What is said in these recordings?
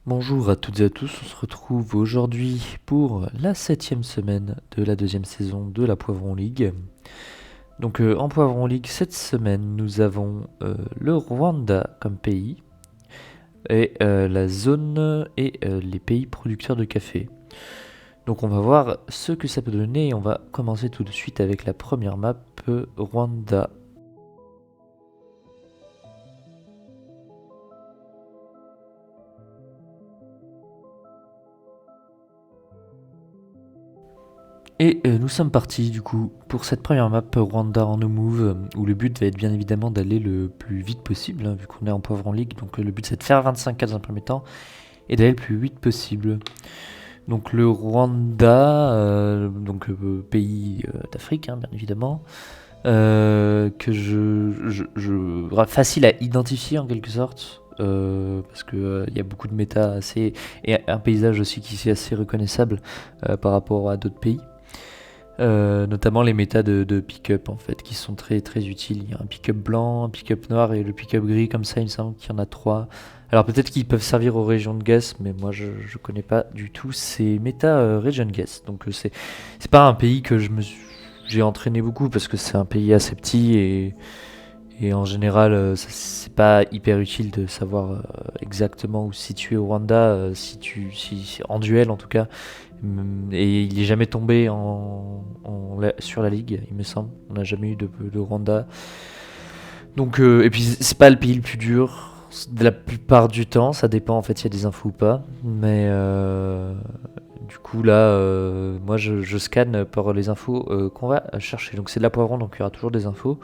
Bonjour à toutes et à tous, on se retrouve aujourd'hui pour la 7e semaine de la deuxième saison de la Poivron League. Donc en Poivron League, cette semaine, nous avons le Rwanda comme pays, et la zone et les pays producteurs de café. Donc on va voir ce que ça peut donner et on va commencer tout de suite avec la première map, Rwanda. Et nous sommes partis du coup pour cette première map Rwanda en no move où le but va être bien évidemment d'aller le plus vite possible vu qu'on est en Poivron League. Donc le but c'est de faire 25 dans un premier temps et d'aller le plus vite possible. Donc le Rwanda, pays d'Afrique bien évidemment, que facile à identifier en quelque sorte. Parce que y a beaucoup de méta assez et un paysage aussi qui est assez reconnaissable par rapport à d'autres pays. Notamment les méta de pick-up en fait qui sont très très utiles. Il y a un pick-up blanc, un pick-up noir et le pick-up gris comme ça, il me semble qu'il y en a 3. Alors peut-être qu'ils peuvent servir aux régions de guess, mais moi je connais pas du tout ces méta region guess. Donc c'est pas un pays que j'ai entraîné beaucoup parce que c'est un pays assez petit et en général c'est pas hyper utile de savoir exactement où se situer au Rwanda en duel en tout cas. Et il est jamais tombé sur la ligue, il me semble. On n'a jamais eu de Rwanda. Donc, et puis c'est pas le pays le plus dur. De la plupart du temps, ça dépend en fait s'il y a des infos ou pas. Mais du coup là, moi je scanne par les infos qu'on va chercher. Donc c'est de la poivron, donc il y aura toujours des infos.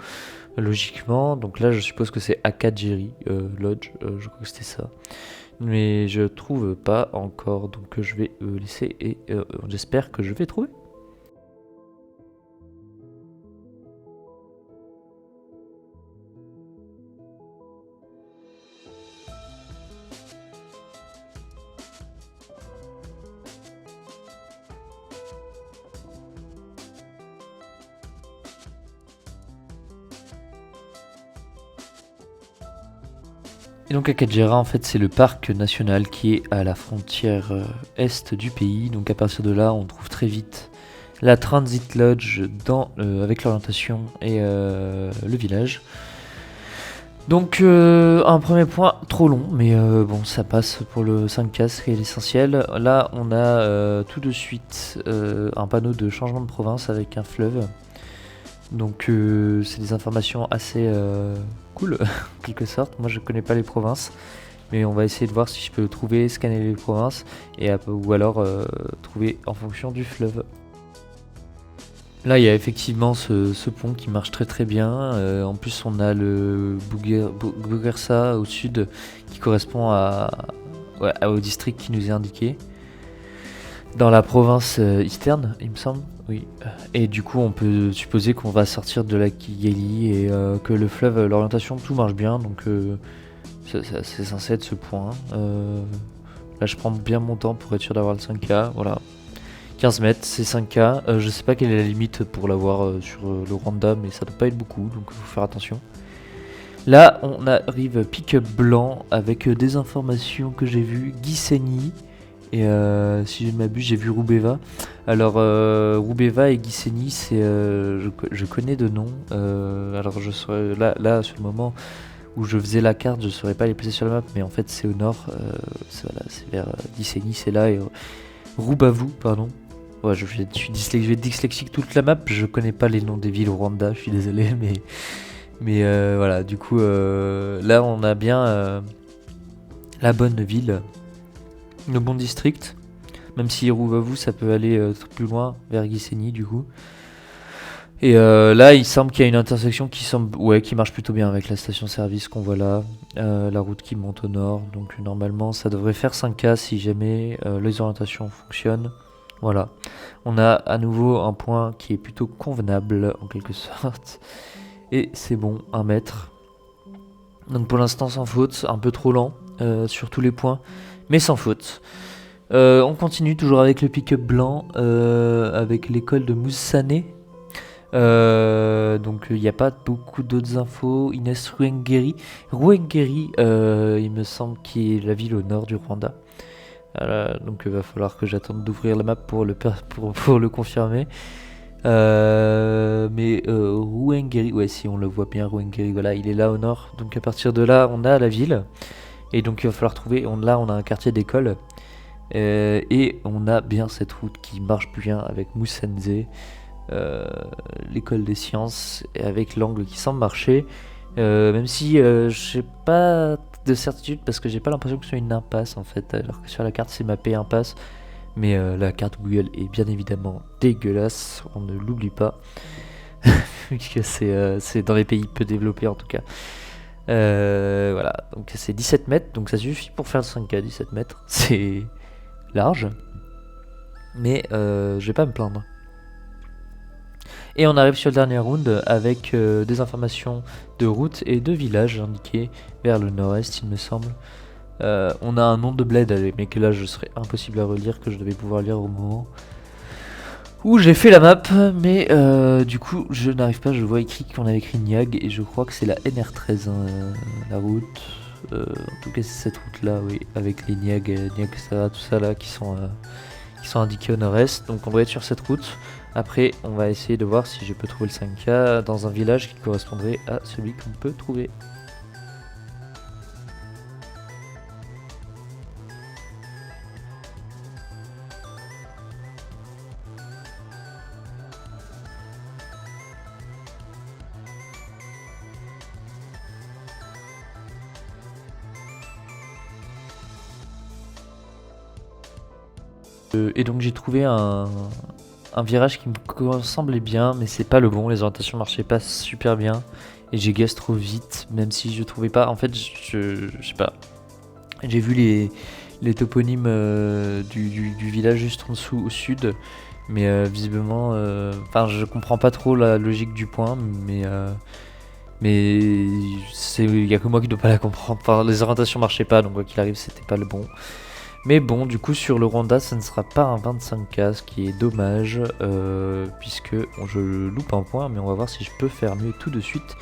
Logiquement, donc là je suppose que c'est Akadjiri Lodge, je crois que c'était ça. Mais je trouve pas encore, donc je vais laisser et j'espère que je vais trouver. Et donc Akadjira en fait c'est le parc national qui est à la frontière est du pays. Donc à partir de là on trouve très vite la Transit Lodge avec l'orientation et le village. Donc un premier point trop long mais bon ça passe pour le 5K ce qui est l'essentiel. Là on a tout de suite un panneau de changement de province avec un fleuve. Donc c'est des informations assez cool en quelque sorte. Moi je connais pas les provinces, mais on va essayer de voir si je peux trouver, scanner les provinces ou alors trouver en fonction du fleuve. Là il y a effectivement ce pont qui marche très très bien. En plus on a le Bugersa au sud qui correspond au district qui nous est indiqué. Dans la province Eastern, il me semble, oui. Et du coup, on peut supposer qu'on va sortir de la Kigali et que le fleuve, l'orientation, tout marche bien. Donc, c'est censé être ce point. Là, je prends bien mon temps pour être sûr d'avoir le 5K. Voilà. 15 mètres, c'est 5K. Je sais pas quelle est la limite pour l'avoir sur le Rwanda, mais ça doit pas être beaucoup, donc il faut faire attention. Là, on arrive pick-up blanc avec des informations que j'ai vues. Gisenyi. Et si je ne m'abuse, j'ai vu Rubeva. Alors, Rubeva et Gisenyi, je connais de nom. Alors, je serais là, sur le moment où je faisais la carte, je ne saurais pas les placer sur la map, mais en fait, c'est au nord. C'est vers Gisenyi, c'est là. Et Rubavu, pardon. Ouais, je vais être dyslexique toute la map. Je connais pas les noms des villes au Rwanda, je suis désolé, mais voilà. Du coup, là, on a bien la bonne ville. Le bon district, même si Rubavu ça peut aller plus loin vers Gisenyi du coup. Et là il semble qu'il y a une intersection qui marche plutôt bien avec la station service qu'on voit là, la route qui monte au nord, donc normalement ça devrait faire 5K si jamais les orientations fonctionnent. Voilà, on a à nouveau un point qui est plutôt convenable en quelque sorte, et c'est bon, 1 mètre. Donc pour l'instant sans faute, un peu trop lent sur tous les points, mais sans faute. On continue toujours avec le pick-up blanc, avec l'école de Moussane. Donc il n'y a pas beaucoup d'autres infos. Inès Ruengeri. Ruengeri, il me semble, qui est la ville au nord du Rwanda. Donc il va falloir que j'attende d'ouvrir la map pour pour le confirmer. Mais Ruengeri, ouais, si on le voit bien, Ruengeri, voilà, il est là au nord. Donc à partir de là, on a la ville. Et donc il va falloir trouver. Là, on a un quartier d'école. Et on a bien cette route qui marche bien avec Musanze, l'école des sciences, et avec l'angle qui semble marcher. Même si j'ai pas de certitude parce que j'ai pas l'impression que ce soit une impasse en fait, alors que sur la carte c'est mappé impasse. Mais la carte Google est bien évidemment dégueulasse, on ne l'oublie pas, puisque c'est dans les pays peu développés en tout cas. Voilà, donc c'est 17 mètres, donc ça suffit pour faire le 5K, 17 mètres, c'est large, mais je vais pas me plaindre. Et on arrive sur le dernier round avec des informations de route et de village indiqués vers le nord-est, il me semble. On a un nom de bled, mais que là je serais impossible à relire, que je devais pouvoir lire au moment où j'ai fait la map, mais du coup je n'arrive pas, je vois écrit qu'on avait écrit Niag, et je crois que c'est la NR13, hein, la route. En tout cas c'est cette route là, oui, avec les Niag, Niag, tout ça là qui sont indiqués au nord-est, donc on doit être sur cette route. Après on va essayer de voir si je peux trouver le 5K dans un village qui correspondrait à celui qu'on peut trouver. Et donc j'ai trouvé un virage qui me semblait bien, mais c'est pas le bon, les orientations marchaient pas super bien, et j'ai guess trop vite, même si je trouvais pas, en fait je sais pas, j'ai vu les toponymes du village juste en dessous au sud, mais visiblement, enfin je comprends pas trop la logique du point, mais il y a que moi qui dois pas la comprendre, enfin les orientations marchaient pas, donc quoi qu'il arrive c'était pas le bon. Mais bon, du coup, sur le Rwanda, ça ne sera pas un 25K, ce qui est dommage, puisque je loupe un point, mais on va voir si je peux faire mieux tout de suite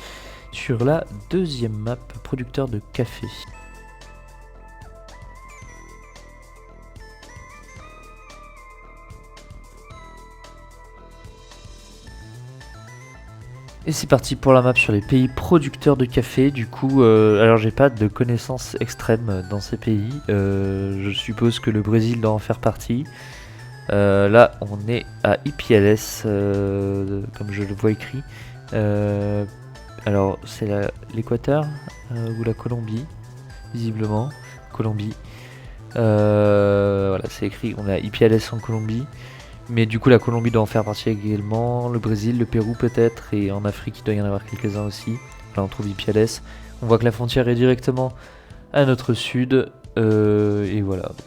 sur la deuxième map, producteur de café. Et c'est parti pour la map sur les pays producteurs de café. Du coup, alors j'ai pas de connaissances extrêmes dans ces pays. Je suppose que le Brésil doit en faire partie. Là, on est à IPLS, comme je le vois écrit. Alors, c'est l'Équateur ou la Colombie, visiblement. Colombie. Voilà, c'est écrit, on a IPLS en Colombie. Mais du coup, la Colombie doit en faire partie également. Le Brésil, le Pérou peut-être. Et en Afrique, il doit y en avoir quelques-uns aussi. Là, on trouve IPLS. On voit que la frontière est directement à notre sud. Et voilà, donc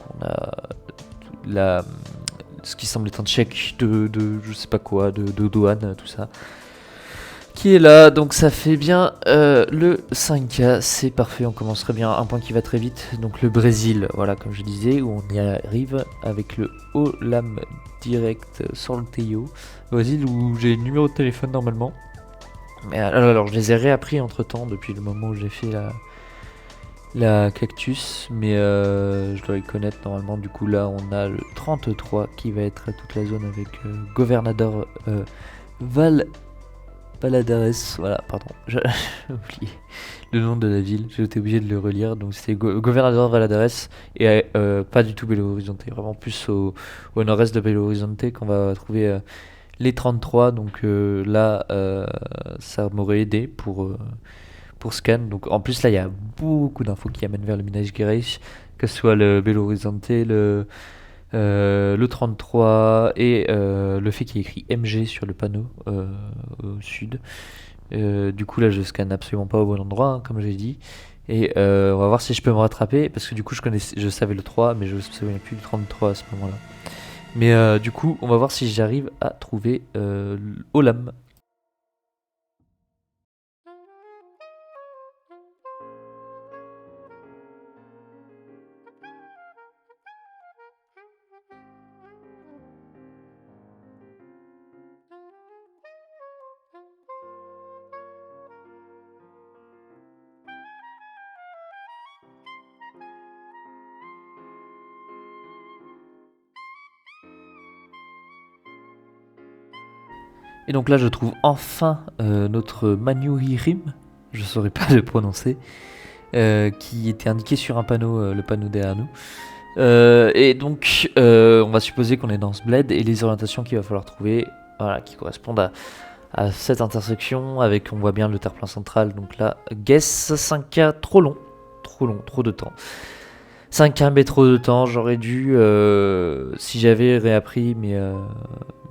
on a ce qui semble être un check de je sais pas quoi, de douane, tout ça, qui est là, donc ça fait bien le 5K, c'est parfait, on commencerait bien, un point qui va très vite, donc le Brésil, voilà, comme je disais, où on y arrive avec le Olam Direct Sorteio, Brésil où j'ai le numéro de téléphone normalement, mais alors je les ai réappris entre temps depuis le moment où j'ai fait la cactus, mais je dois les connaître normalement. Du coup, là, on a le 33 qui va être toute la zone avec Governador Valadares. Voilà, pardon, j'ai oublié le nom de la ville, j'ai été obligé de le relire. Donc, c'était Governador Valadares et pas du tout Belo Horizonte, vraiment plus au nord-est de Belo Horizonte qu'on va trouver les 33. Donc, là, ça m'aurait aidé pour scan. Donc en plus là il y a beaucoup d'infos qui amènent vers le Minas Gerais, que ce soit le Belo Horizonte, le 33 et le fait qu'il y ait écrit MG sur le panneau au sud. Du coup là je scanne absolument pas au bon endroit, hein, comme j'ai dit. Et on va voir si je peux me rattraper, parce que du coup je savais le 3, mais je ne me souviens plus du 33 à ce moment-là. Mais du coup on va voir si j'arrive à trouver Olam. Et donc là, je trouve enfin notre Manuhirim, je saurais pas le prononcer, qui était indiqué sur un panneau, le panneau derrière nous. Et donc, on va supposer qu'on est dans ce bled et les orientations qu'il va falloir trouver, voilà, qui correspondent à cette intersection avec, on voit bien le terre-plein central. Donc là, guess 5K, trop long, trop de temps. 5K mais trop de temps, j'aurais dû, si j'avais réappris mes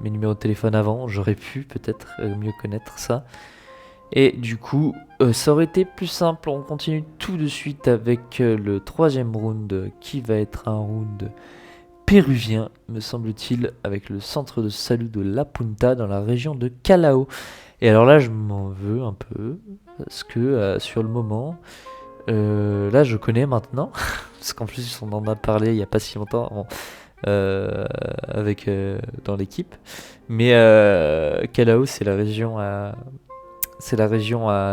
numéros de téléphone avant, j'aurais pu peut-être mieux connaître ça. Et du coup, ça aurait été plus simple. On continue tout de suite avec le troisième round qui va être un round péruvien, me semble-t-il, avec le centre de salut de La Punta dans la région de Callao. Et alors là, je m'en veux un peu parce que sur le moment, là, je connais maintenant, parce qu'en plus, on en a parlé il n'y a pas si longtemps avec dans l'équipe. Mais Callao, c'est la région à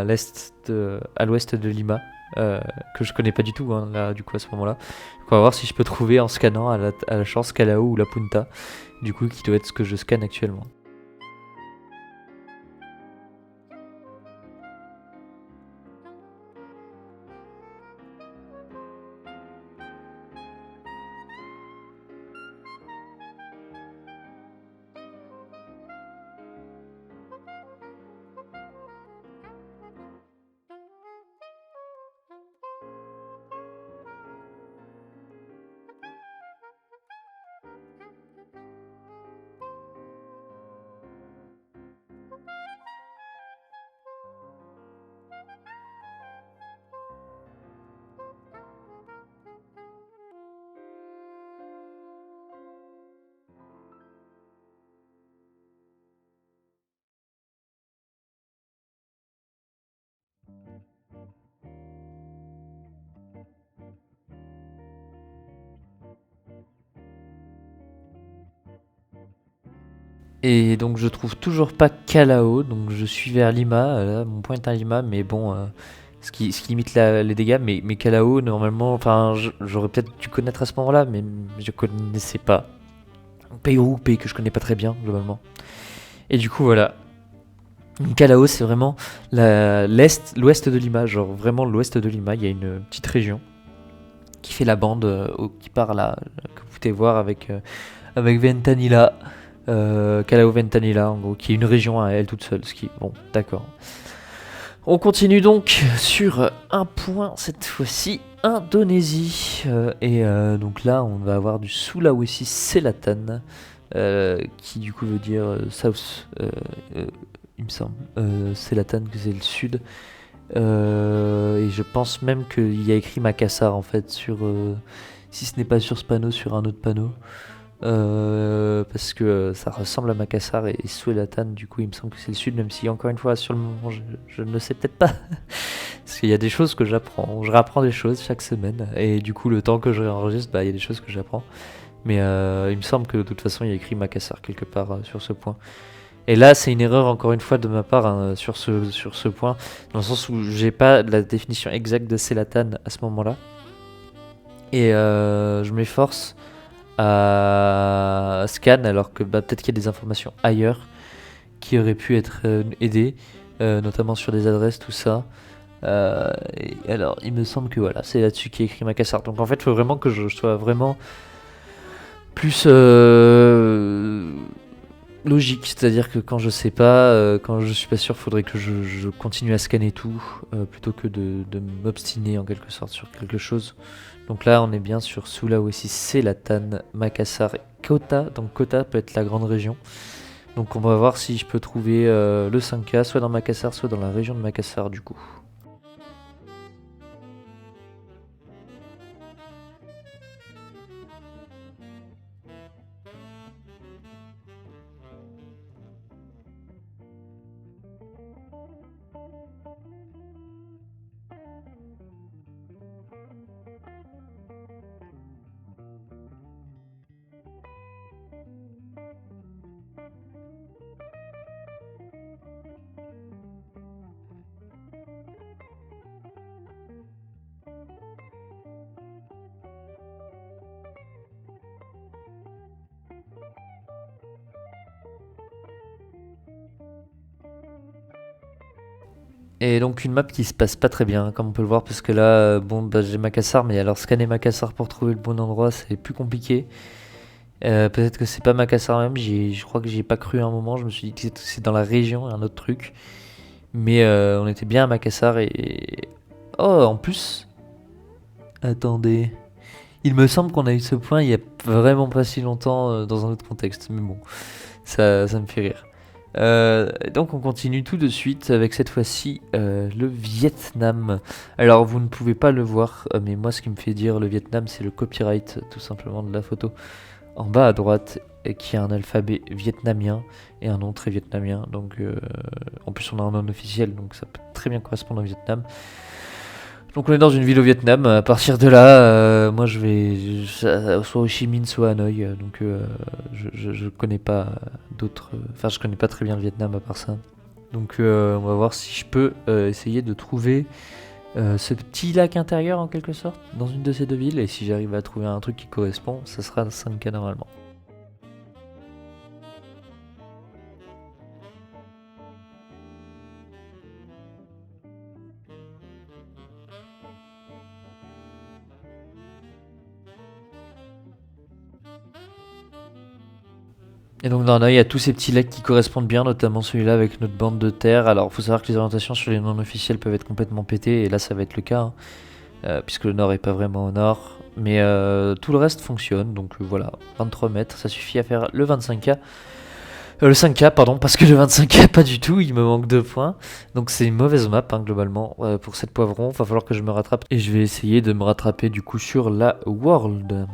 l'ouest de Lima, que je connais pas du tout, hein, là, du coup, à ce moment-là. Donc, on va voir si je peux trouver en scannant à la chance Callao ou La Punta, du coup, qui doit être ce que je scanne actuellement. Et donc je trouve toujours pas Callao, donc je suis vers Lima, là, mon point est à Lima, mais bon, ce qui limite les dégâts, mais Callao, normalement, enfin, j'aurais peut-être dû connaître à ce moment-là, mais je connaissais pas. Pays que je connais pas très bien, globalement. Et du coup, voilà. Callao, c'est vraiment l'ouest de Lima, genre vraiment l'ouest de Lima, il y a une petite région qui fait la bande, qui part là, que vous pouvez voir avec Ventanilla. Callao Ventanilla, en gros, qui est une région à elle toute seule. Ce qui, bon, d'accord. On continue donc sur un point, cette fois-ci, Indonésie. Donc là, on va avoir du Sulawesi Selatan, qui du coup veut dire South, il me semble. Selatan, que c'est le sud. Et je pense même qu'il y a écrit Makassar, en fait, si ce n'est pas sur ce panneau, sur un autre panneau. Parce que ça ressemble à Makassar et Suelatan, du coup il me semble que c'est le sud, même si encore une fois sur le moment je ne le sais peut-être pas. Parce qu'il y a des choses que j'apprends, je réapprends des choses chaque semaine, et du coup le temps que je réenregistre, bah, il y a des choses que j'apprends. Mais il me semble que de toute façon il y a écrit Makassar quelque part sur ce point. Et là c'est une erreur encore une fois de ma part, hein, sur ce point, dans le sens où j'ai pas la définition exacte de Selatan à ce moment-là. Et je m'efforce à scan, alors que bah, peut-être qu'il y a des informations ailleurs qui auraient pu être aidées, notamment sur des adresses, tout ça. Et alors, il me semble que voilà, c'est là-dessus qui est écrit Makassar. Donc en fait, il faut vraiment que je sois vraiment plus logique, c'est-à-dire que quand je sais pas, quand je suis pas sûr, faudrait que je continue à scanner tout, plutôt que de m'obstiner en quelque sorte sur quelque chose. Donc là, on est bien sur Sulawesi Selatan, Makassar et Kota. Donc Kota peut être la grande région. Donc on va voir si je peux trouver le 5K, soit dans Makassar, soit dans la région de Makassar du coup. Et donc une map qui se passe pas très bien, comme on peut le voir, parce que là, bon, bah, j'ai Makassar, mais alors scanner Makassar pour trouver le bon endroit, c'est plus compliqué. Peut-être que c'est pas Makassar même, je crois que j'y ai pas cru à un moment, je me suis dit que c'est dans la région, un autre truc. Mais on était bien à Makassar et... Oh, en plus... Attendez... Il me semble qu'on a eu ce point il y a vraiment pas si longtemps dans un autre contexte, mais bon, ça me fait rire. Donc on continue tout de suite avec cette fois-ci le Vietnam. Alors vous ne pouvez pas le voir, mais moi ce qui me fait dire le Vietnam c'est le copyright tout simplement de la photo. En bas à droite, qui a un alphabet vietnamien et un nom très vietnamien. Donc en plus on a un nom officiel, donc ça peut très bien correspondre au Vietnam. Donc on est dans une ville au Vietnam. À partir de là, moi je vais soit Ho Chi Minh, soit Hanoï. Donc je connais pas d'autres. Enfin, je connais pas très bien le Vietnam à part ça. Donc on va voir si je peux essayer de trouver ce petit lac intérieur en quelque sorte dans une de ces deux villes. Et si j'arrive à trouver un truc qui correspond, ça sera 5K normalement. Et donc dans Hanoï, il y a tous ces petits lacs qui correspondent bien, notamment celui-là avec notre bande de terre. Alors il faut savoir que les orientations sur les non officiels peuvent être complètement pétées, et là ça va être le cas, hein, puisque le nord est pas vraiment au nord. Mais tout le reste fonctionne, donc voilà, 23 mètres, ça suffit à faire le 25K. Le 5K, pardon, parce que le 25K, pas du tout, il me manque 2 points. Donc c'est une mauvaise map, hein, globalement, pour cette poivron. Va falloir que je me rattrape, et je vais essayer de me rattraper du coup sur la World.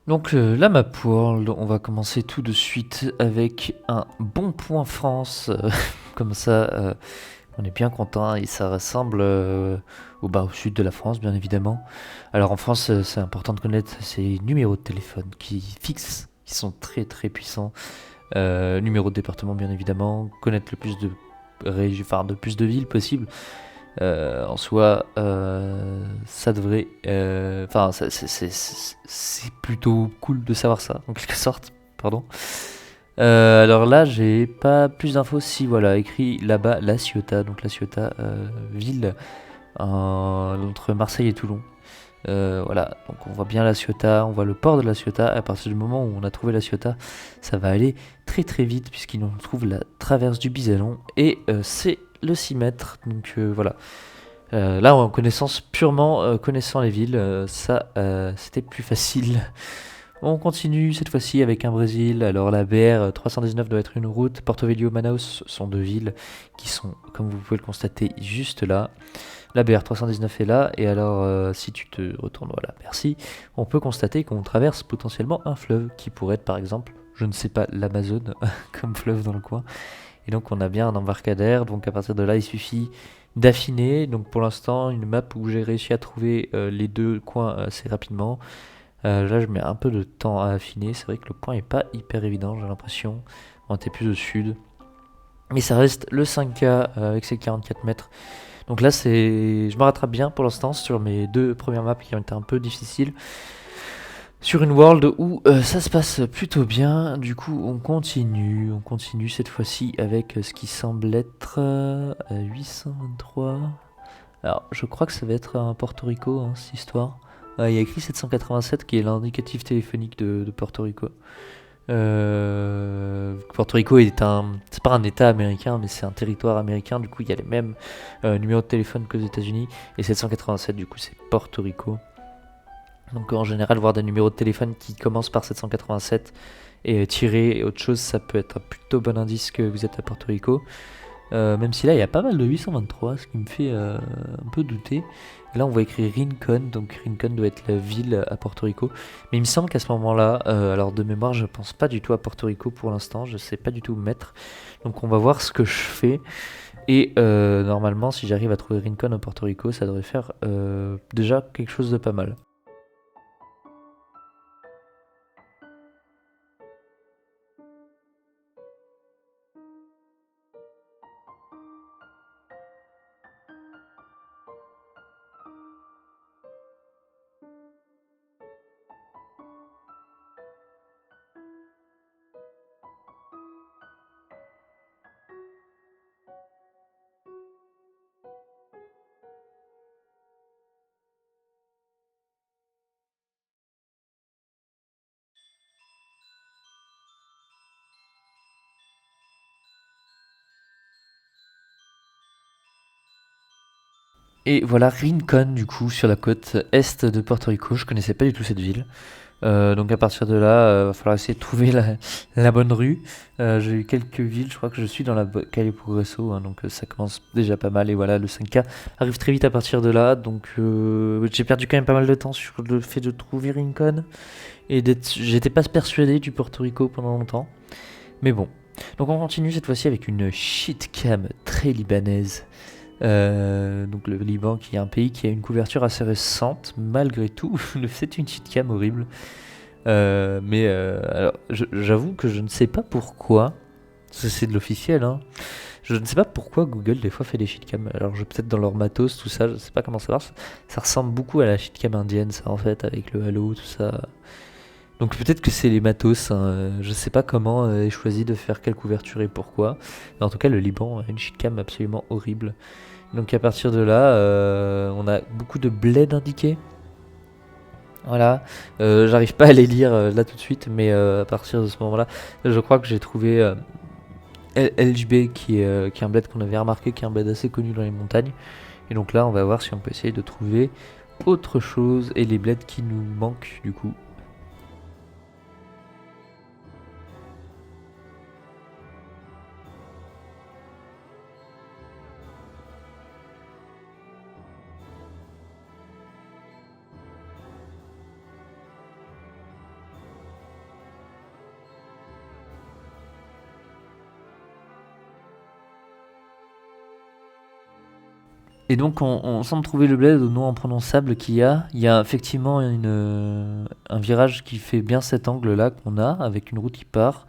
Donc la map world, on va commencer tout de suite avec un bon point France, comme ça on est bien content et ça ressemble au sud de la France bien évidemment. Alors en France c'est important de connaître ces numéros de téléphone qui fixent, qui sont très très puissants. Numéro de département bien évidemment, connaître le plus de régions, enfin de plus de villes possible. En soi, ça devrait. Enfin, c'est plutôt cool de savoir ça, en quelque sorte. Pardon. Alors là, j'ai pas plus d'infos. Si, voilà, écrit là-bas La Ciotat. Donc La Ciotat, ville entre Marseille et Toulon. Voilà, donc on voit bien La Ciotat, on voit le port de La Ciotat. À partir du moment où on a trouvé La Ciotat, ça va aller très très vite puisqu'il nous trouve la traverse du Bisalon et c'est le 6 mètres. Donc voilà. Là, en connaissance purement connaissant les villes, ça c'était plus facile. On continue cette fois-ci avec un Brésil. Alors la BR 319 doit être une route. Porto Velho, Manaus sont deux villes qui sont, comme vous pouvez le constater, juste là. La BR 319 est là. Et alors, si tu te retournes, voilà, merci. On peut constater qu'on traverse potentiellement un fleuve qui pourrait être par exemple, je ne sais pas, l'Amazone comme fleuve dans le coin. Et donc on a bien un embarcadère. Donc à partir de là, il suffit d'affiner. Donc pour l'instant, une map où j'ai réussi à trouver les deux coins assez rapidement. Là, je mets un peu de temps à affiner. C'est vrai que le point est pas hyper évident, j'ai l'impression. On était plus au sud. Mais ça reste le 5K avec ses 44 mètres. Donc là, je me rattrape bien pour l'instant sur mes deux premières maps qui ont été un peu difficiles. Sur une world où ça se passe plutôt bien. Du coup, on continue cette fois-ci avec ce qui semble être 823. Alors, je crois que ça va être un Porto Rico, hein, cette histoire. Il y a écrit 787 qui est l'indicatif téléphonique de Porto Rico. Porto Rico c'est pas un État américain, mais c'est un territoire américain. Du coup, il y a les mêmes numéros de téléphone qu'aux États-Unis. Et 787, du coup, c'est Porto Rico. Donc, en général, voir des numéros de téléphone qui commencent par 787 et tirer autre chose, ça peut être un plutôt bon indice que vous êtes à Porto Rico. Même si là il y a pas mal de 823, ce qui me fait un peu douter. Et là on voit écrit Rincon, donc Rincon doit être la ville à Porto Rico. Mais il me semble qu'à ce moment-là, alors de mémoire je pense pas du tout à Porto Rico pour l'instant, je sais pas du tout où me mettre. Donc on va voir ce que je fais. Et normalement si j'arrive à trouver Rincon à Porto Rico, ça devrait faire déjà quelque chose de pas mal. Et voilà Rincon du coup sur la côte est de Porto Rico. Je connaissais pas du tout cette ville. Donc à partir de là, va falloir essayer de trouver la bonne rue. J'ai eu quelques villes, je crois que je suis dans la Calle Progresso, hein, donc ça commence déjà pas mal. Et voilà, le 5K arrive très vite à partir de là. Donc j'ai perdu quand même pas mal de temps sur le fait de trouver Rincon. Et j'étais pas persuadé du Porto Rico pendant longtemps. Mais bon. Donc on continue cette fois-ci avec une shitcam très libanaise. Donc le Liban qui est un pays qui a une couverture assez récente, malgré tout, c'est une shitcam horrible. Alors, j'avoue que je ne sais pas pourquoi, parce que c'est de l'officiel, hein. Je ne sais pas pourquoi Google des fois fait des shitcams. Alors peut-être dans leur matos, tout ça, je sais pas comment ça marche. Ça ressemble beaucoup à la shitcam indienne, ça en fait, avec le halo, tout ça. Donc peut-être que c'est les matos, hein. Je sais pas comment est choisi de faire quelle couverture et pourquoi. Mais en tout cas, le Liban a une shitcam absolument horrible. Donc à partir de là, on a beaucoup de bled indiqués. Voilà, j'arrive pas à les lire là tout de suite, mais à partir de ce moment-là, je crois que j'ai trouvé LGB qui est un bled qu'on avait remarqué, qui est un bled assez connu dans les montagnes. Et donc là, on va voir si on peut essayer de trouver autre chose et les bleds qui nous manquent du coup. Et donc on semble trouver le bled au nom imprononçable qu'il y a. Il y a effectivement un virage qui fait bien cet angle là qu'on a, avec une route qui part.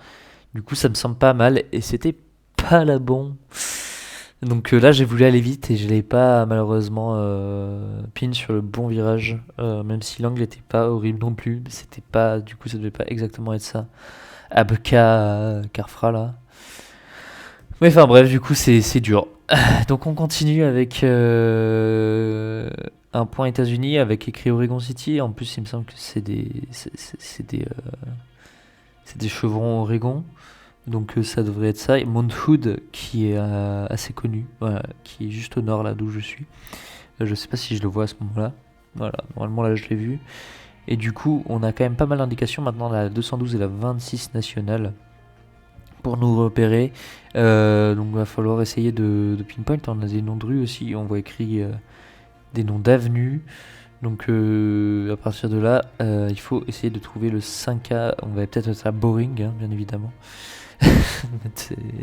Du coup ça me semble pas mal, et c'était pas la bonne. Donc là j'ai voulu aller vite et je l'ai pas malheureusement pin sur le bon virage, même si l'angle était pas horrible non plus, mais c'était pas, du coup ça devait pas exactement être ça. Abka Carfra là. Mais enfin bref, du coup c'est dur. Donc on continue avec un point États-Unis avec écrit Oregon City. En plus il me semble que c'est des chevrons Oregon. Donc ça devrait être ça. Et Mount Hood qui est assez connu, voilà, qui est juste au nord là d'où je suis. Je sais pas si je le vois à ce moment-là. Voilà, normalement là je l'ai vu. Et du coup on a quand même pas mal d'indications maintenant, la 212 et la 26 nationale pour nous repérer. Donc il va falloir essayer de pinpoint. On a des noms de rues aussi, on voit écrit des noms d'avenues. Donc à partir de là, il faut essayer de trouver le 5K. On va peut-être être à Boring, hein, bien évidemment.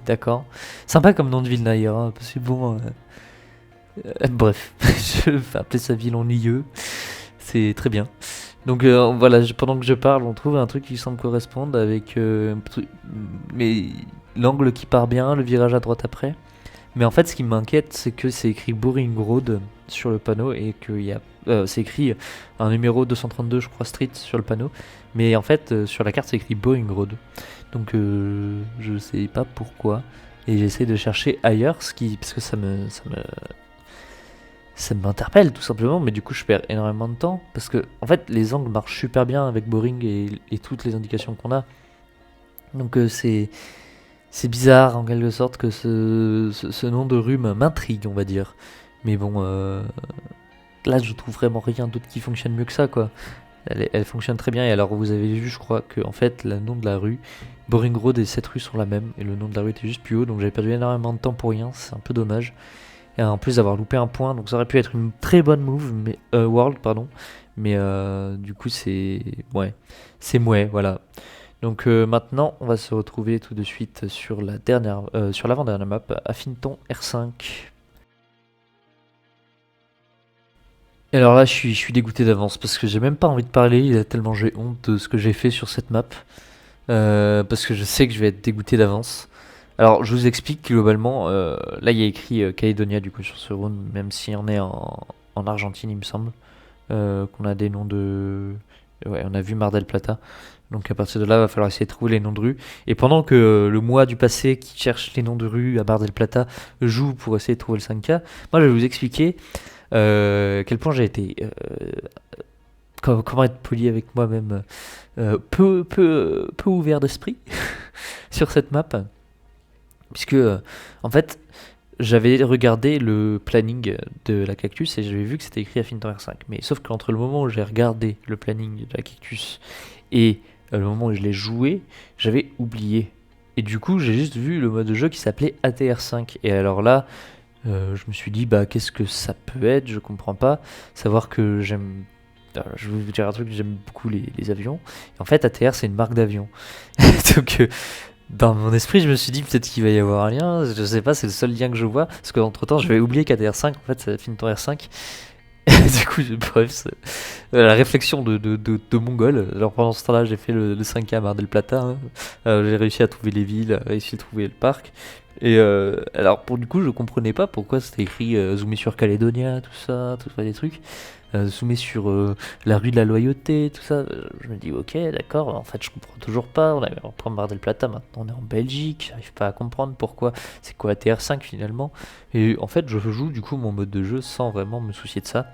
D'accord. Sympa comme nom de ville d'ailleurs, hein, parce que bon. Bref, je vais appeler sa ville ennuyeux. C'est très bien. Donc voilà, pendant que je parle, on trouve un truc qui semble correspondre avec mais l'angle qui part bien, le virage à droite après. Mais en fait, ce qui m'inquiète, c'est que c'est écrit Boring Road sur le panneau et qu'il y a c'est écrit un numéro 232, je crois, street sur le panneau. Mais en fait, sur la carte, c'est écrit Boring Road. Donc je sais pas pourquoi. Et j'essaie de chercher ailleurs, parce que ça m'interpelle tout simplement, mais du coup je perds énormément de temps parce que en fait les angles marchent super bien avec Boring et toutes les indications qu'on a. Donc c'est bizarre en quelque sorte que ce nom de rue m'intrigue, on va dire. Mais bon, là je trouve vraiment rien d'autre qui fonctionne mieux que ça, quoi. Elle fonctionne très bien. Et alors vous avez vu, je crois que en fait le nom de la rue, Boring Road et cette rue sont la même et le nom de la rue était juste plus haut, donc j'avais perdu énormément de temps pour rien. C'est un peu dommage. Et en plus d'avoir loupé un point, donc ça aurait pu être une très bonne move, mais world pardon. Mais du coup c'est mouais, voilà. Donc maintenant on va se retrouver tout de suite sur sur l'avant-dernière map, Affinton R5. Et alors là je suis dégoûté d'avance parce que j'ai même pas envie de parler, tellement j'ai honte de ce que j'ai fait sur cette map. Parce que je sais que je vais être dégoûté d'avance. Alors, je vous explique globalement. Là, il y a écrit Caledonia du coup sur ce round, même si on est en Argentine, il me semble. Qu'on a des noms de. Ouais, on a vu Mar del Plata. Donc, à partir de là, il va falloir essayer de trouver les noms de rues. Et pendant que le mois du passé qui cherche les noms de rues à Mar del Plata joue pour essayer de trouver le 5K, moi, je vais vous expliquer à quel point j'ai été. Comment être poli avec moi-même, peu ouvert d'esprit sur cette map. Puisque, en fait, j'avais regardé le planning de la Cactus et j'avais vu que c'était écrit Affinton R5. Mais sauf qu'entre le moment où j'ai regardé le planning de la Cactus et le moment où je l'ai joué, j'avais oublié. Et du coup, j'ai juste vu le mode de jeu qui s'appelait ATR5. Et alors là, je me suis dit, bah qu'est-ce que ça peut être? Je comprends pas. Savoir que j'aime. Je vais vous dire un truc, j'aime beaucoup les avions. Et en fait, ATR, c'est une marque d'avion. Donc, dans mon esprit, je me suis dit peut-être qu'il va y avoir un lien. Je sais pas, c'est le seul lien que je vois. Parce qu'entre temps, je vais oublier qu'ATR5, en fait, c'est Affinton R5. Du coup, bref, c'est la réflexion de Mongol. Alors pendant ce temps-là, j'ai fait le 5K à Mar del Plata, hein. J'ai réussi à trouver les villes, réussi à trouver le parc. Et alors pour du coup, je comprenais pas pourquoi c'était écrit zoomer sur Calédonia, tout ça, des trucs. Zoomer sur la rue de la Loyauté, tout ça. Je me dis ok, d'accord. En fait, je comprends toujours pas. On prend Mar del Plata, maintenant on est en Belgique. J'arrive pas à comprendre pourquoi. C'est quoi TR5 finalement? Et en fait, je joue du coup mon mode de jeu sans vraiment me soucier de ça.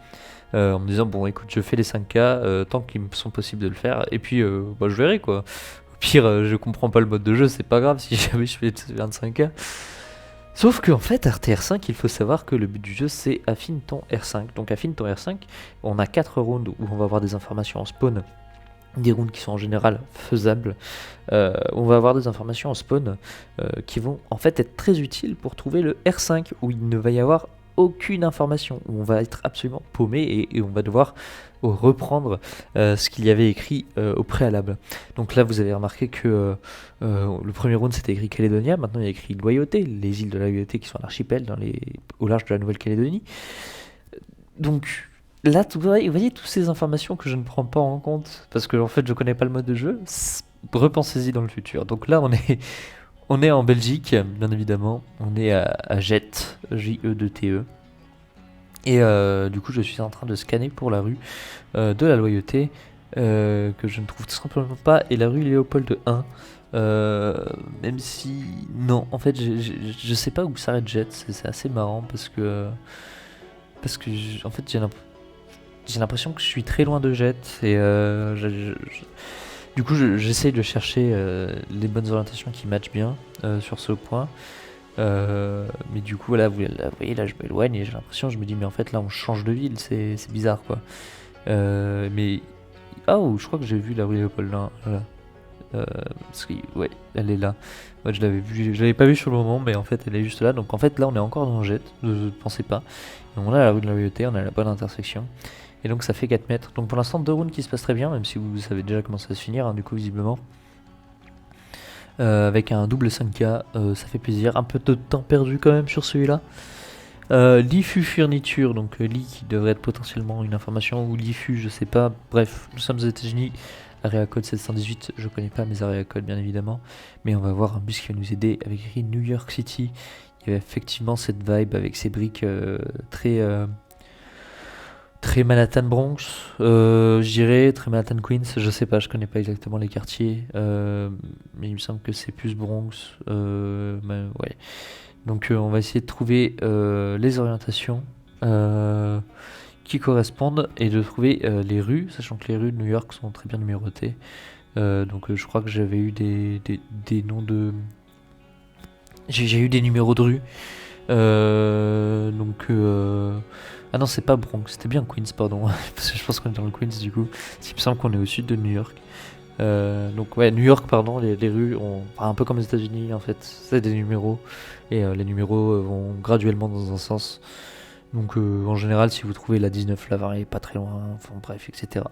En me disant bon écoute je fais les 5K tant qu'ils me sont possibles de le faire et puis bah, je verrai quoi. Au pire je comprends pas le mode de jeu, c'est pas grave si jamais je fais 25K. Sauf qu'en fait RTR5 il faut savoir que le but du jeu c'est Affinton R5. Donc Affinton R5 on a 4 rounds où on va avoir des informations en spawn, des rounds qui sont en général faisables. On va avoir des informations en spawn qui vont en fait être très utiles pour trouver le R5 où il ne va y avoir aucune information, où on va être absolument paumé et on va devoir reprendre ce qu'il y avait écrit au préalable. Donc là vous avez remarqué que le premier round c'était écrit Calédonia, maintenant il y a écrit Loyauté, les îles de la Loyauté qui sont en archipel au large de la Nouvelle-Calédonie. Donc là, vous voyez toutes ces informations que je ne prends pas en compte parce que en fait je connais pas le mode de jeu. Repensez-y dans le futur. Donc là on est en Belgique, bien évidemment. On est à Jet, J-E-2-T-E. Et du coup je suis en train de scanner pour la rue de la Loyauté que je ne trouve tout simplement pas et la rue Léopold 1. Même si non, en fait je sais pas où s'arrête Jet. C'est assez marrant parce que en fait j'ai l'impression que je suis très loin de Jet et du coup j'essaye de chercher les bonnes orientations qui matchent bien sur ce point. Mais du coup là vous voyez là je m'éloigne et j'ai l'impression, je me dis mais en fait là on change de ville, c'est bizarre quoi. Mais oh je crois que j'ai vu la rue Léopold là, voilà. Parce que ouais elle est là. Ouais, je l'avais pas vu sur le moment mais en fait elle est juste là. Donc en fait là on est encore dans Jet, ne pensez pas. Et on a la rue de la Loyauté, on a la bonne intersection. Et donc ça fait 4 mètres. Donc pour l'instant 2 rounds qui se passent très bien, même si vous savez déjà comment ça va se finir, hein, du coup visiblement. Avec un double 5K, ça fait plaisir. Un peu de temps perdu quand même sur celui-là. L'IFU fourniture, donc Li qui devrait être potentiellement une information, ou l'IFU, je sais pas. Bref, nous sommes aux États-Unis. Area code 718, je connais pas mes area codes bien évidemment. Mais on va voir un bus qui va nous aider avec écrit New York City. Il y avait effectivement cette vibe avec ces briques très Manhattan Bronx, je dirais, très Manhattan Queens, je sais pas, je connais pas exactement les quartiers, mais il me semble que c'est plus Bronx, ouais. Donc on va essayer de trouver les orientations qui correspondent et de trouver les rues, sachant que les rues de New York sont très bien numérotées. Donc je crois que j'avais eu des noms de... J'ai eu des numéros de rue. Ah non, c'est pas Bronx, c'était bien Queens, pardon. Parce que je pense qu'on est dans le Queens du coup. Il me semble qu'on est au sud de New York. Donc ouais, New York, pardon, les rues, un peu comme les États-Unis en fait, c'est des numéros. Et les numéros vont graduellement dans un sens. Donc en général, si vous trouvez la 19, la 20 est pas très loin, enfin bref, etc.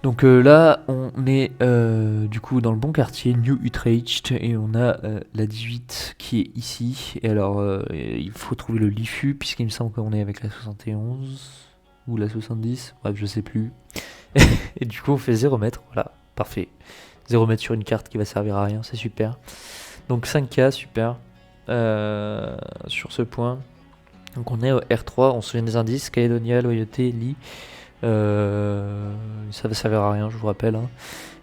Donc là, on est du coup dans le bon quartier, New Utrecht, et on a la 18 qui est ici. Et alors, il faut trouver le LIFU, puisqu'il me semble qu'on est avec la 71 ou la 70, bref, je sais plus. Et du coup, on fait 0 mètres, voilà, parfait. 0 mètres sur une carte qui va servir à rien, c'est super. Donc 5K, super, sur ce point. Donc on est au R3, on se souvient des indices, Calédonia, Loyauté, Lee. Ça va servir à rien, je vous rappelle, hein.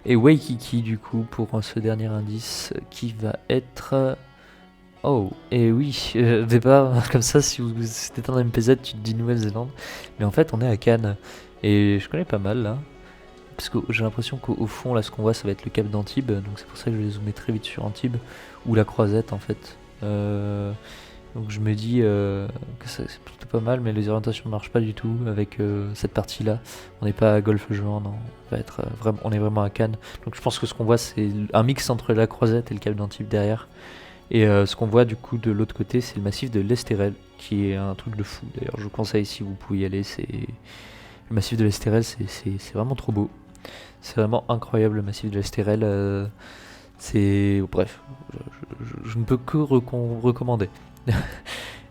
Et Waikiki du coup pour ce dernier indice qui va être oh, et oui, au départ comme ça, si c'était un MPZ tu te dis Nouvelle-Zélande, mais en fait on est à Cannes et je connais pas mal là, parce que j'ai l'impression qu'au fond là ce qu'on voit ça va être le cap d'Antibes, donc c'est pour ça que je vais zoomer très vite sur Antibes ou la Croisette en fait. Donc je me dis que c'est plutôt pas mal, mais les orientations ne marchent pas du tout avec cette partie-là. On n'est pas à Golfe-Juan, non. On est vraiment à Cannes. Donc je pense que ce qu'on voit, c'est un mix entre la Croisette et le Cap d'Antibes derrière. Et ce qu'on voit du coup de l'autre côté, c'est le massif de l'Estérel, qui est un truc de fou. D'ailleurs, je vous conseille si vous pouvez y aller. Le massif de l'Estérel, c'est vraiment trop beau. C'est vraiment incroyable le massif de l'Estérel. Bref, je ne peux que recommander.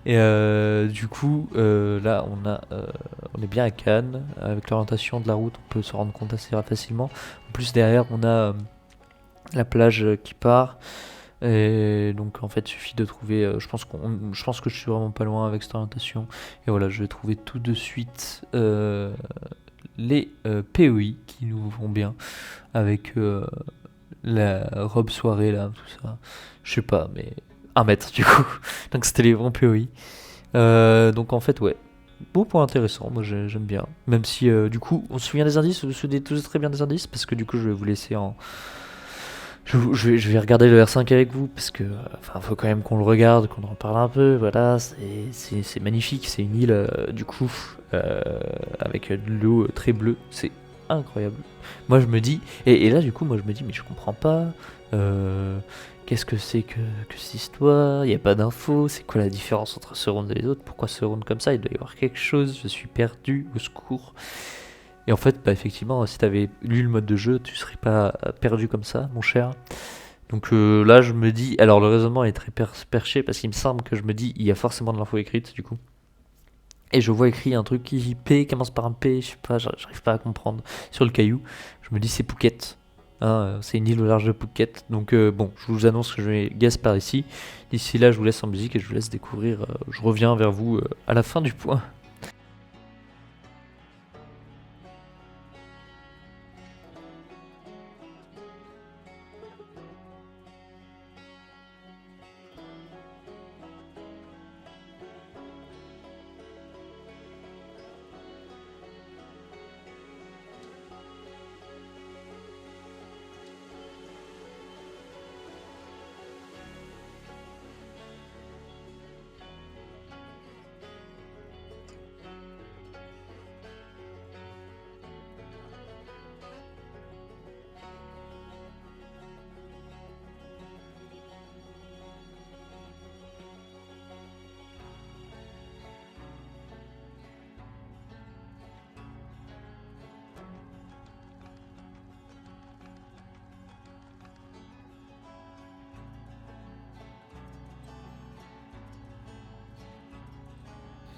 Et du coup, là, on est bien à Cannes. Avec l'orientation de la route, on peut se rendre compte assez facilement. En plus, derrière, on a la plage qui part. Et donc, en fait, il suffit de trouver. Je pense que je suis vraiment pas loin avec cette orientation. Et voilà, je vais trouver tout de suite les POI qui nous vont bien avec la robe soirée là, tout ça. Je sais pas, mais 1 mètre du coup. Donc c'était les bons POI. Donc en fait, ouais. Beau point intéressant, moi j'aime bien. Même si du coup, on se souvient des indices, vous vous souvenez tous très bien des indices, parce que du coup, je vais vous laisser en. Je vais regarder le R5 avec vous, parce que enfin, faut quand même qu'on le regarde, qu'on en parle un peu. Voilà, c'est magnifique, c'est une île du coup avec de l'eau très bleue, c'est incroyable. Moi je me dis, et là du coup, moi je me dis, mais je comprends pas. Qu'est-ce que c'est que cette histoire? Il n'y a pas d'infos. C'est quoi la différence entre ce round et les autres? Pourquoi ce round comme ça? Il doit y avoir quelque chose. Je suis perdu. Au secours. Et en fait, bah, effectivement, si tu avais lu le mode de jeu, tu serais pas perdu comme ça, mon cher. Donc là, je me dis. Alors, le raisonnement est très perché parce qu'il me semble que je me dis, il y a forcément de l'info écrite, du coup. Et je vois écrit un truc qui commence par un P, je sais pas, j'arrive pas à comprendre. Sur le caillou, je me dis, c'est Phuket. Hein, c'est une île au large de Phuket. Donc bon, je vous annonce que je vais guess par ici. D'ici là, je vous laisse en musique et je vous laisse découvrir. Je reviens vers vous à la fin du point.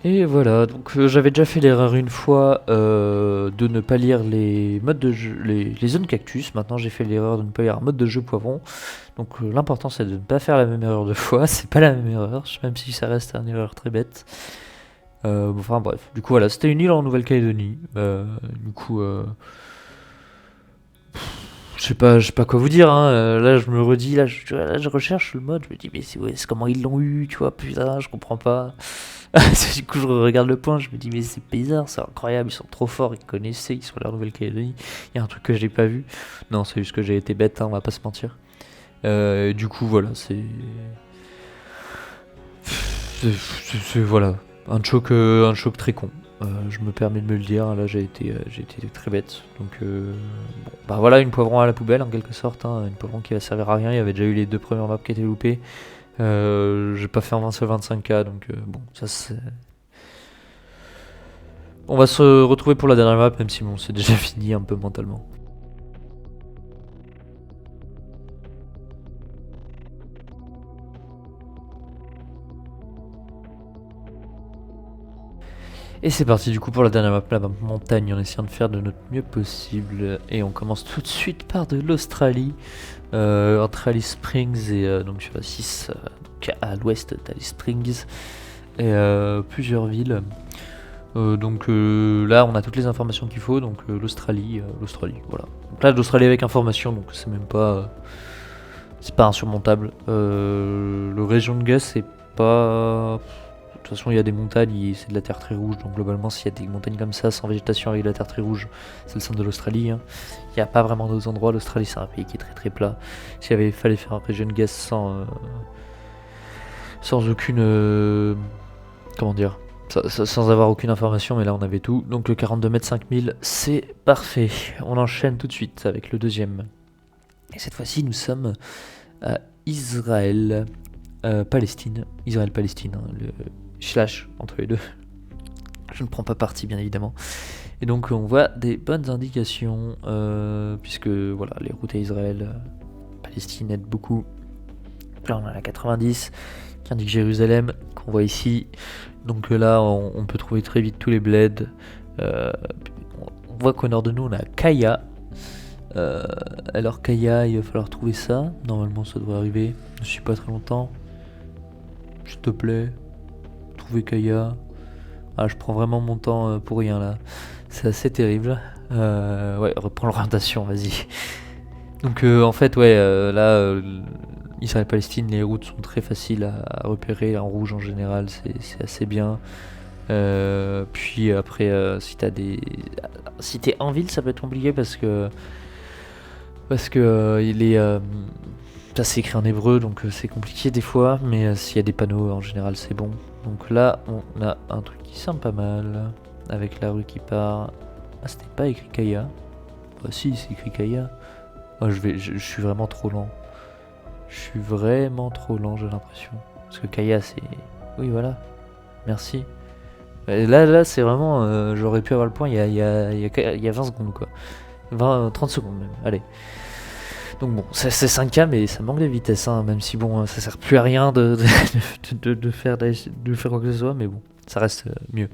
Et voilà, donc j'avais déjà fait l'erreur une fois de ne pas lire les modes de jeu, les zones cactus. Maintenant j'ai fait l'erreur de ne pas lire un mode de jeu poivron. Donc l'important c'est de ne pas faire la même erreur 2 fois. C'est pas la même erreur, même si ça reste une erreur très bête. Enfin bref, du coup voilà, c'était une île en Nouvelle-Calédonie. Du coup, je sais pas quoi vous dire. Hein. Là je me redis, là, je recherche le mode, je me dis mais c'est comment ils l'ont eu, tu vois, putain, je comprends pas. Du coup, je regarde le point, je me dis, mais c'est bizarre, c'est incroyable, ils sont trop forts, ils connaissaient, ils sont à la Nouvelle-Calédonie. Il y a un truc que j'ai pas vu. Non, c'est juste que j'ai été bête, hein, on va pas se mentir. Du coup, voilà, voilà, un choc très con. Je me permets de me le dire, là j'ai été très bête. Donc, bon, bah voilà, une poivron à la poubelle en quelque sorte, hein, une poivron qui va servir à rien. Il y avait déjà eu les 2 premières maps qui étaient loupées. J'ai pas fait un seul 25K, donc bon, ça c'est. On va se retrouver pour la dernière map, même si bon, c'est déjà fini un peu mentalement. Et c'est parti du coup pour la dernière map, la map montagne, en essayant de faire de notre mieux possible. Et on commence tout de suite par de l'Australie, entre Alice Springs et donc sur la 6, donc à l'ouest d'Alice Springs, et plusieurs villes. Donc là on a toutes les informations qu'il faut, donc l'Australie, voilà. Donc là l'Australie avec information, donc c'est même pas, c'est pas insurmontable. Le région de Gus c'est pas. De toute façon, il y a des montagnes, c'est de la terre très rouge, donc globalement, s'il y a des montagnes comme ça, sans végétation avec de la terre très rouge, c'est le centre de l'Australie. Hein. Il n'y a pas vraiment d'autres endroits. L'Australie, c'est un pays qui est très très plat. S'il fallait faire un région de gaz sans. sans aucune... comment dire, sans avoir aucune information, mais là on avait tout. Donc le 42 mètres 5000, c'est parfait. On enchaîne tout de suite avec le deuxième. Et cette fois-ci, nous sommes à Israël, Palestine. Israël-Palestine, hein, le slash entre les deux. Je ne prends pas parti, bien évidemment. Et donc on voit des bonnes indications, puisque voilà, les routes à Israël, Palestine aident beaucoup. Là on a la 90 qui indique Jérusalem, qu'on voit ici. Donc là on peut trouver très vite tous les bleds. On voit qu'au nord de nous on a Kaya. Alors Kaya, il va falloir trouver ça. Normalement ça devrait arriver. Je suis pas très longtemps. S'il te plaît, trouver Kaya. Ah, je prends vraiment mon temps pour rien là. C'est assez terrible. Ouais, reprends l'orientation, vas-y. Donc en fait, ouais, là, Israël-Palestine, les routes sont très faciles à repérer. En rouge en général, c'est assez bien. Puis après, si t'es en ville, ça peut être compliqué parce que il est ça c'est écrit en hébreu, donc c'est compliqué des fois. Mais s'il y a des panneaux, en général, c'est bon. Donc là, on a un truc qui semble pas mal avec la rue qui part. Ah, c'était pas écrit Kaya. Bah si, c'est écrit Kaya. Oh, je suis vraiment trop lent. Je suis vraiment trop lent, j'ai l'impression. Parce que Kaya, c'est... Oui, voilà. Merci. Et là c'est vraiment... j'aurais pu avoir le point il y a 20 secondes, quoi. 30 secondes, même. Allez. Donc bon, c'est 5K, mais ça manque de vitesse, hein, même si bon, ça sert plus à rien de faire quoi que ce soit, mais bon, ça reste mieux.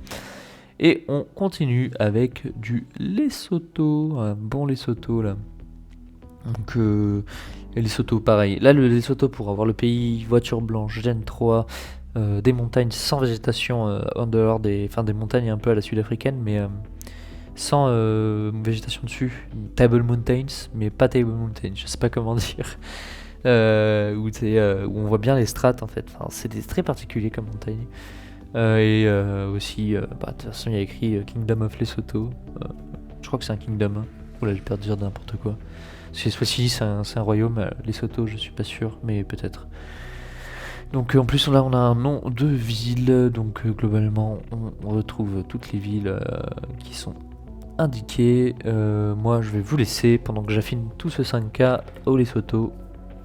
Et on continue avec du Lesotho, un bon Lesotho là. Donc Lesotho pareil. Là le Lesotho pour avoir le pays voiture blanche, Gen 3, des montagnes sans végétation en dehors des montagnes un peu à la sud-africaine, mais sans végétation dessus. Table Mountains, mais pas Table Mountains, je sais pas comment dire. Où on voit bien les strates en fait. Enfin, c'est très particulier comme montagne. Aussi, de toute façon, il y a écrit Kingdom of Lesotho. Je crois que c'est un kingdom. Hein. Oula, j'ai peur de dire n'importe quoi. Cette fois-ci, c'est un royaume. Lesotho, je suis pas sûr, mais peut-être. Donc en plus, là, on a un nom de ville. Donc globalement, on retrouve toutes les villes qui sont indiquées. Moi, je vais vous laisser pendant que j'affine tout ce 5K au Lesotho.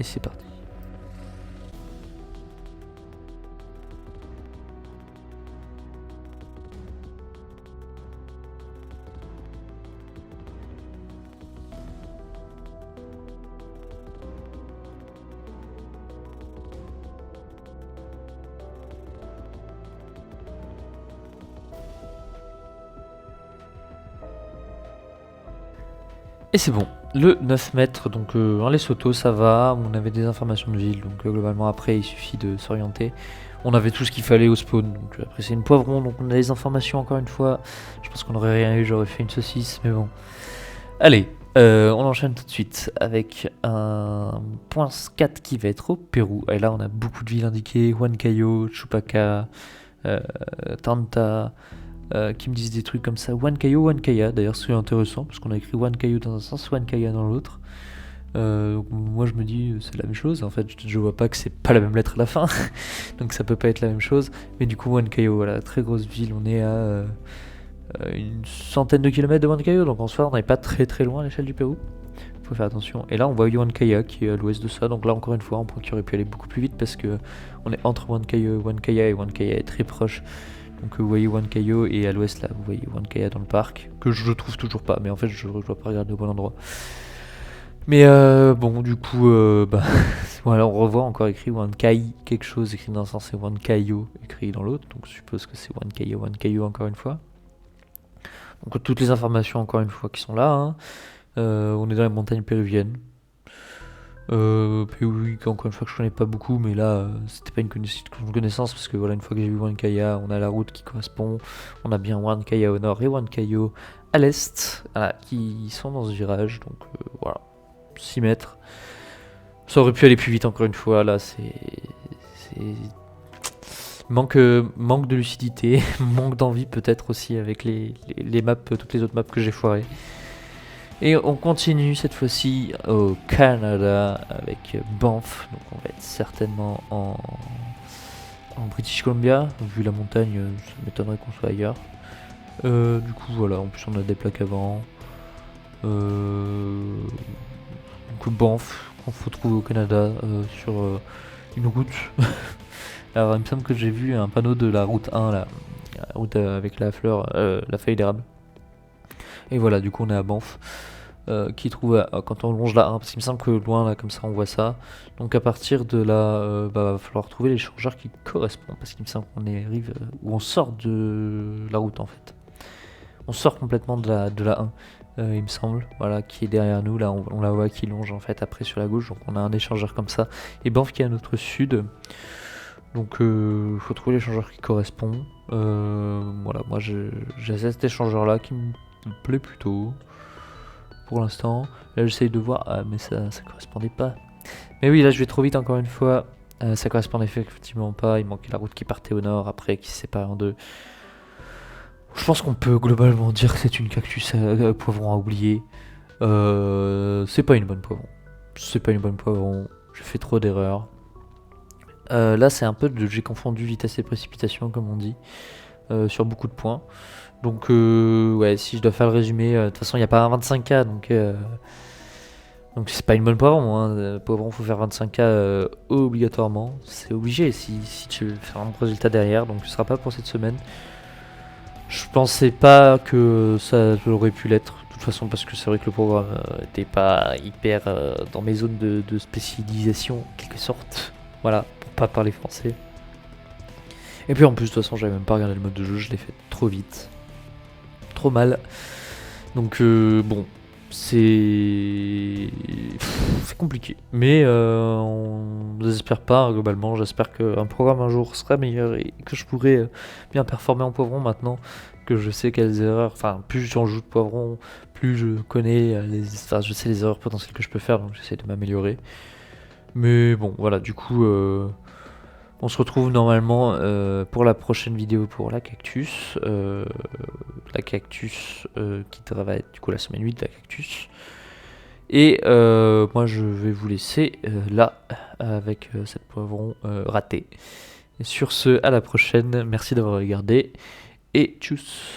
Et c'est parti. Et c'est bon, le 9 mètres, donc en Lesotho ça va, on avait des informations de ville, donc globalement après il suffit de s'orienter. On avait tout ce qu'il fallait au spawn, donc après c'est une poivron, donc on a des informations encore une fois. Je pense qu'on n'aurait rien eu, j'aurais fait une saucisse, mais bon. Allez, on enchaîne tout de suite avec un point 4 qui va être au Pérou. Et là on a beaucoup de villes indiquées, Huancayo, Chupaca, Tanta... qui me disent des trucs comme ça, Huancayo, Huancaya, d'ailleurs c'est intéressant parce qu'on a écrit Huancayo dans un sens, Huancaya dans l'autre. Moi je me dis c'est la même chose, en fait je vois pas que c'est pas la même lettre à la fin, donc ça peut pas être la même chose, mais du coup Huancayo, voilà, très grosse ville, on est à une centaine de kilomètres de Huancayo, donc en soi on n'est pas très très loin à l'échelle du Pérou, faut faire attention. Et là on voit Huancaya qui est à l'ouest de ça, donc là encore une fois un point qui aurait pu aller beaucoup plus vite parce que on est entre Huancaya et Huancaya est très proche. Donc vous voyez Huancayo et à l'ouest là vous voyez Huancaya dans le parc, que je trouve toujours pas, mais en fait je dois pas regarder au bon endroit. Mais bon du coup voilà, on revoit encore écrit Huancay quelque chose écrit dans un sens et Huancayo écrit dans l'autre, donc je suppose que c'est Huancayo encore une fois. Donc toutes les informations encore une fois qui sont là, hein. On est dans les montagnes péruviennes. Puis oui, encore une fois que je connais pas beaucoup, mais là c'était pas une connaissance parce que voilà, une fois que j'ai vu Huancaya, on a la route qui correspond, on a bien Huancaya au nord et Huancayo à l'est, voilà, qui sont dans ce virage, donc voilà, 6 mètres. Ça aurait pu aller plus vite encore une fois, là c'est manque de lucidité, manque d'envie peut-être aussi avec les maps, toutes les autres maps que j'ai foirées. Et on continue cette fois-ci au Canada avec Banff, donc on va être certainement en British Columbia. Vu la montagne, ça m'étonnerait qu'on soit ailleurs. Du coup voilà, en plus on a des plaques avant. Donc Banff, qu'on faut trouver au Canada sur une route. Alors il me semble que j'ai vu un panneau de la route 1 là, la route avec la fleur, la feuille d'érable. Et voilà, du coup on est à Banff. Qui trouve quand on longe la 1, parce qu'il me semble que loin là comme ça on voit ça. Donc à partir de là, va falloir trouver les changeurs qui correspondent, parce qu'il me semble qu'on arrive où on sort de la route en fait. On sort complètement de la 1, il me semble, voilà, qui est derrière nous, là on la voit qui longe en fait après sur la gauche, donc on a un échangeur comme ça. Et Banff qui est à notre sud, donc faut trouver l'échangeur qui correspond. Voilà, moi j'ai cet échangeur là qui me plaît plutôt. Pour l'instant, là j'essaye de voir, mais ça correspondait pas. Mais oui, là je vais trop vite encore une fois, ça correspondait effectivement pas, il manquait la route qui partait au nord après, qui se séparait en deux. Je pense qu'on peut globalement dire que c'est une cactus poivron à oublier. C'est pas une bonne poivron. C'est pas une bonne poivron, j'ai fait trop d'erreurs. Là c'est un peu j'ai confondu vitesse et précipitation comme on dit, sur beaucoup de points. Donc ouais, si je dois faire le résumé, de toute façon il n'y a pas un 25K, donc c'est pas une bonne poivron, hein. Poivron faut faire 25K obligatoirement, c'est obligé si tu veux faire un bon résultat derrière, donc ce sera pas pour cette semaine. Je pensais pas que ça aurait pu l'être, de toute façon, parce que c'est vrai que le programme était pas hyper dans mes zones de spécialisation, en quelque sorte, voilà, pour pas parler français. Et puis en plus, de toute façon, j'avais même pas regardé le mode de jeu, je l'ai fait trop vite. Trop mal. Donc bon, c'est compliqué. Mais on ne désespère pas, hein, globalement. J'espère qu'un programme un jour sera meilleur et que je pourrai bien performer en poivron maintenant que je sais quelles erreurs. Enfin, plus j'en joue de poivron, plus je connais enfin, je sais les erreurs potentielles que je peux faire, donc j'essaie de m'améliorer. Mais bon, voilà, du coup. On se retrouve normalement pour la prochaine vidéo pour la cactus. Qui devrait être du coup la semaine 8 de la cactus. Et moi je vais vous laisser là avec cette poivron ratée. Et sur ce, à la prochaine. Merci d'avoir regardé et tchuss.